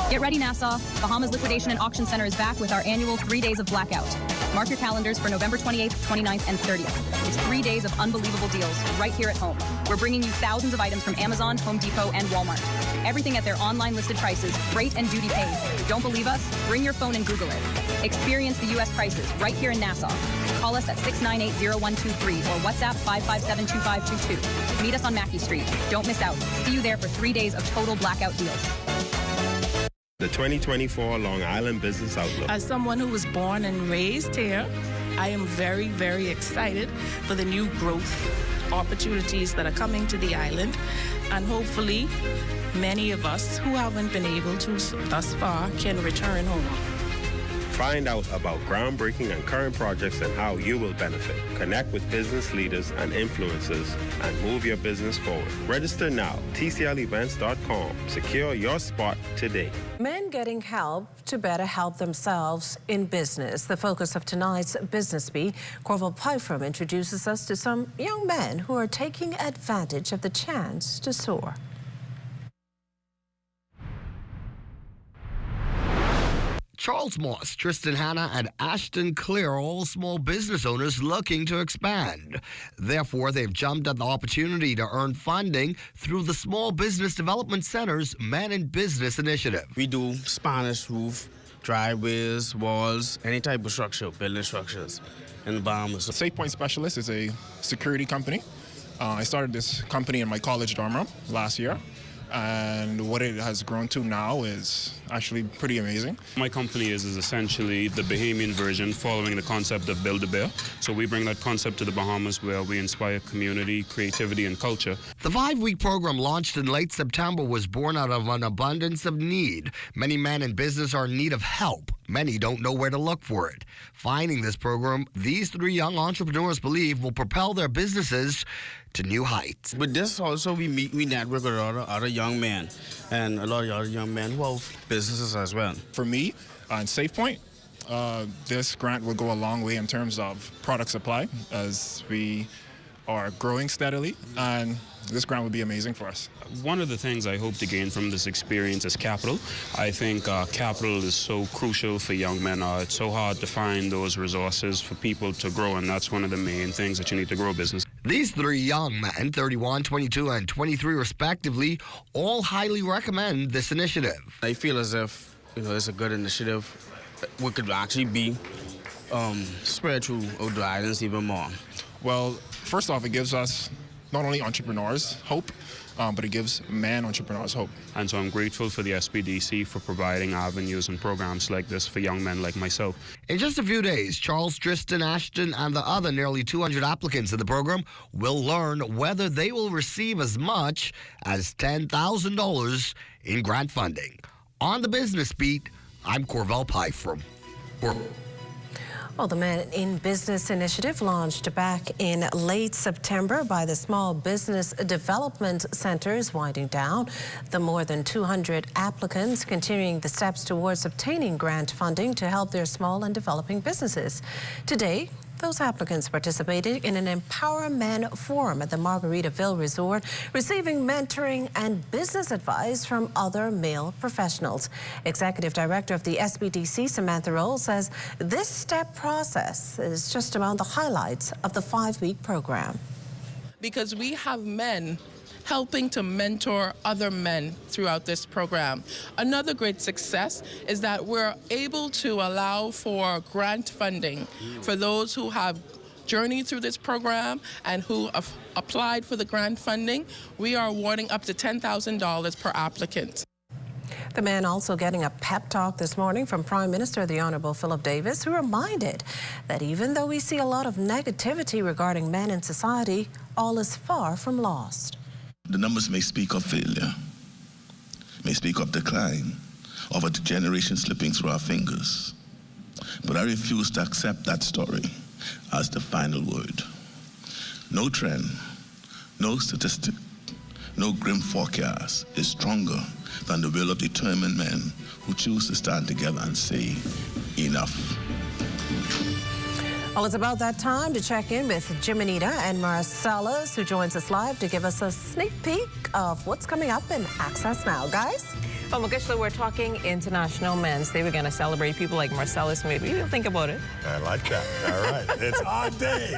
Get ready, Nassau. Bahamas Liquidation and Auction Center is back with our annual 3 days of blackout. Mark your calendars for November 28th, 29th, and 30th. It's 3 days of unbelievable deals right here at home. We're bringing you thousands of items from Amazon, Home Depot, and Walmart. Everything at their online listed prices, freight and duty paid. Don't believe us? Bring your phone and Google it. Experience the U.S. prices right here in Nassau. Call us at 698-0123 or WhatsApp 557-2522. Meet us on Mackey Street. Don't miss out. See you there for 3 days of total blackout deals. The 2024 Long Island Business Outlook. As someone who was born and raised here, I am very, very excited for the new growth opportunities that are coming to the island. And hopefully, many of us who haven't been able to thus far can return home. Find out about groundbreaking and current projects and how you will benefit. Connect with business leaders and influencers and move your business forward. Register now, tclevents.com. Secure your spot today. Men getting help to better help themselves in business. The focus of tonight's Business Beat. Corval Pyfrom introduces us to some young men who are taking advantage of the chance to soar. Charles Moss, Tristan Hanna, and Ashton Clear are all small business owners looking to expand. Therefore, they've jumped at the opportunity to earn funding through the Small Business Development Center's Man in Business initiative. We do Spanish roof, driveways, walls, any type of structure, building structures in the Bahamas. Safe Point Specialist is a security company. I started this company in my college dorm room last year. And what it has grown to now is actually pretty amazing. My company is essentially the Bahamian version following the concept of Build-A-Bear. So we bring that concept to the Bahamas where we inspire community, creativity, and culture. The 5-week program launched in late September was born out of an abundance of need. Many men in business are in need of help. Many don't know where to look for it. Finding this program, these 3 young entrepreneurs believe will propel their businesses to new heights. With this also, we network with other young men and a lot of other young men who have businesses as well. For me, on Safe Point, this grant will go a long way in terms of product supply as we are growing steadily, and this grant would be amazing for us. One of the things I hope to gain from this experience is capital. I think capital is so crucial for young men. It's so hard to find those resources for people to grow, and that's one of the main things that you need to grow a business. These three young men, 31, 22, and 23 respectively, all highly recommend this initiative. I feel as if, it's a good initiative. We could actually be spread through the islands even more. Well, first off, it gives us not only entrepreneurs hope, but it gives man entrepreneurs hope. And so I'm grateful for the SBDC for providing avenues and programs like this for young men like myself. In just a few days, Charles, Tristan, Ashton, and the other nearly 200 applicants in the program will learn whether they will receive as much as $10,000 in grant funding. On the Business Beat, I'm Corvell Pye from Well, the Men in Business initiative launched back in late September by the Small Business Development Center is winding down. The more than 200 applicants continuing the steps towards obtaining grant funding to help their small and developing businesses. Today, those applicants participated in an Empower Men Forum at the Margaritaville Resort, receiving mentoring and business advice from other male professionals. Executive Director of the SBDC, Samantha Roll, says this step process is just among the highlights of the 5-week program. Because we have men helping to mentor other men throughout this program. Another great success is that we're able to allow for grant funding for those who have journeyed through this program and who have applied for the grant funding. We are awarding up to $10,000 per applicant. The man also getting a pep talk this morning from Prime Minister the Honourable Philip Davis, who reminded that even though we see a lot of negativity regarding men in society, all is far from lost. The numbers may speak of failure, may speak of decline, of a generation slipping through our fingers. But I refuse to accept that story as the final word. No trend, no statistic, no grim forecast is stronger than the will of determined men who choose to stand together and say, enough. Well, it's about that time to check in with Jiminita and Marcellus, who joins us live to give us a sneak peek of what's coming up in Access Now. Guys? Well, Makishla, we're talking International Men's Day. We're going to celebrate people like Marcellus. Maybe you'll think about it. I like that. All right. It's our day.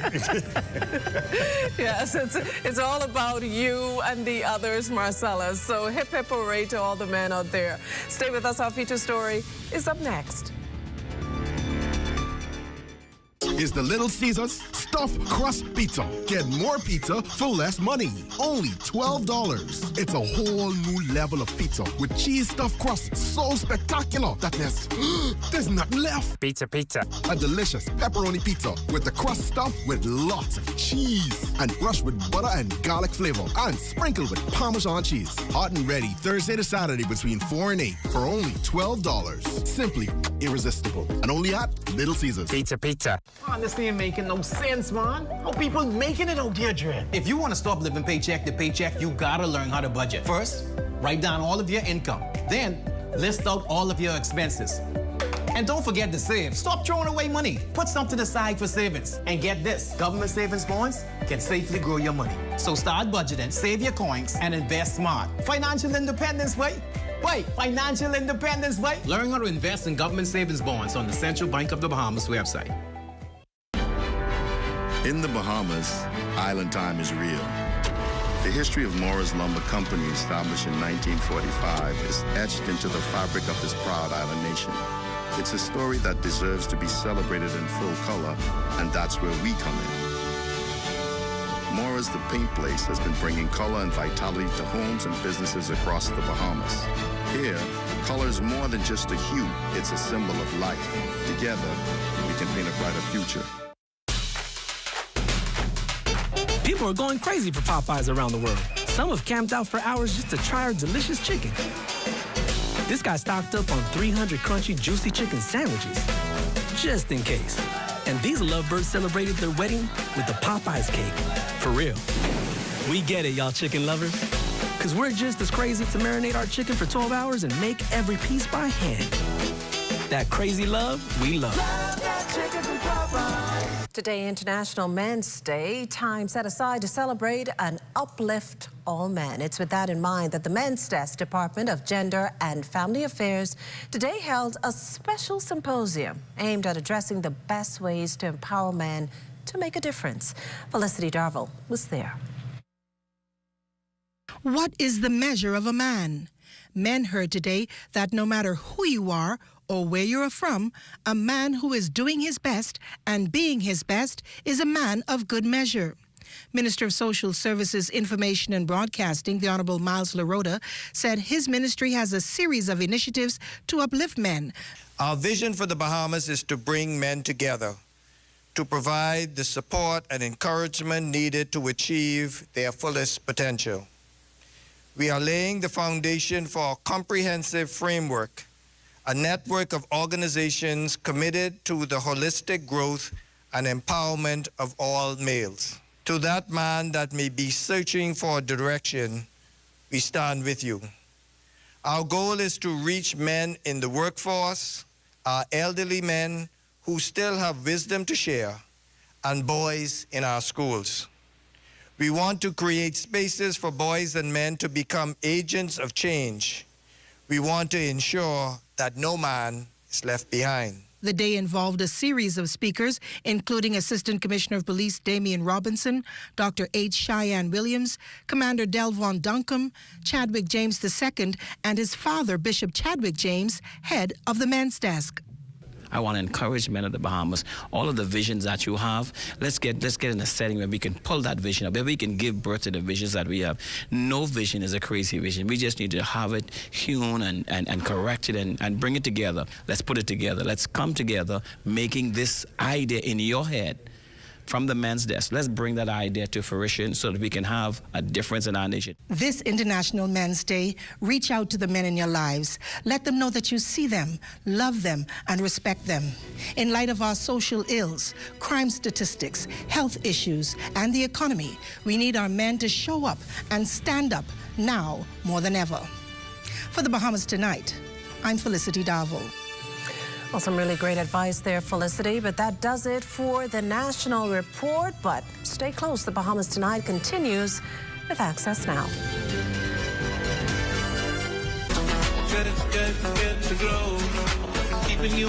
Yes, it's all about you and the others, Marcellus. So hip, hip, hooray to all the men out there. Stay with us. Our feature story is up next. Is the Little Caesars Stuffed Crust Pizza. Get more pizza for less money. Only $12. It's a whole new level of pizza with cheese stuffed crust so spectacular that there's nothing left. Pizza. A delicious pepperoni pizza with the crust stuffed with lots of cheese and brushed with butter and garlic flavor and sprinkled with Parmesan cheese. Hot and ready Thursday to Saturday between 4 and 8 for only $12. Simply irresistible. And only at Little Caesars. Pizza. Man, this ain't making no sense, man. How people making it out there, Dre? If you want to stop living paycheck to paycheck, you gotta learn how to budget. First, write down all of your income. Then, list out all of your expenses. And don't forget to save. Stop throwing away money. Put something aside for savings. And get this, government savings bonds can safely grow your money. So start budgeting, save your coins, and invest smart. Financial independence, wait. Financial independence, wait. Learn how to invest in government savings bonds on the Central Bank of the Bahamas website. In the Bahamas, island time is real. The history of Morris Lumber Company, established in 1945, is etched into the fabric of this proud island nation. It's a story that deserves to be celebrated in full color, and that's where we come in. Morris the Paint Place has been bringing color and vitality to homes and businesses across the Bahamas. Here, color is more than just a hue, it's a symbol of life. Together, we can paint a brighter future. People are going crazy for Popeyes around the world. Some have camped out for hours just to try our delicious chicken. This guy stocked up on 300 crunchy, juicy chicken sandwiches, just in case. And these lovebirds celebrated their wedding with the Popeyes cake. For real. We get it, y'all chicken lovers. Because we're just as crazy to marinate our chicken for 12 hours and make every piece by hand. That crazy love, we love. Love that chicken from Popeyes. Today, International Men's Day, time set aside to celebrate and uplift all men. It's with that in mind that the Men's Desk Department of Gender and Family Affairs today held a special symposium aimed at addressing the best ways to empower men to make a difference. Felicity Darville was there. What is the measure of a man? Men heard today that no matter who you are or where you are from, a man who is doing his best and being his best is a man of good measure. Minister of Social Services, Information and Broadcasting, the Honorable Miles LaRota, said his ministry has a series of initiatives to uplift men. Our vision for the Bahamas is to bring men together, to provide the support and encouragement needed to achieve their fullest potential. We are laying the foundation for a comprehensive framework, a network of organizations committed to the holistic growth and empowerment of all males. To that man that may be searching for direction, we stand with you. Our goal is to reach men in the workforce, our elderly men who still have wisdom to share, and boys in our schools. We want to create spaces for boys and men to become agents of change. We want to ensure that no man is left behind. The day involved a series of speakers, including Assistant Commissioner of Police Damian Robinson, Dr. H. Cheyenne Williams, Commander Delvon Duncombe, Chadwick James II, and his father, Bishop Chadwick James, head of the Men's Desk. I want to encourage men of the Bahamas, all of the visions that you have, let's get in a setting where we can pull that vision up, where we can give birth to the visions that we have. No vision is a crazy vision. We just need to have it hewn and corrected and bring it together. Let's put it together. Let's come together, making this idea in your head from the Men's Desk. Let's bring that idea to fruition so that we can have a difference in our nation. This International Men's Day, reach out to the men in your lives. Let them know that you see them, love them, and respect them. In light of our social ills, crime statistics, health issues, and the economy, we need our men to show up and stand up now more than ever. For the Bahamas Tonight, I'm Felicity Darville. Well, some really great advice there, Felicity, but that does it for the National Report. But stay close. The Bahamas Tonight continues with Access Now. Good to grow, keeping you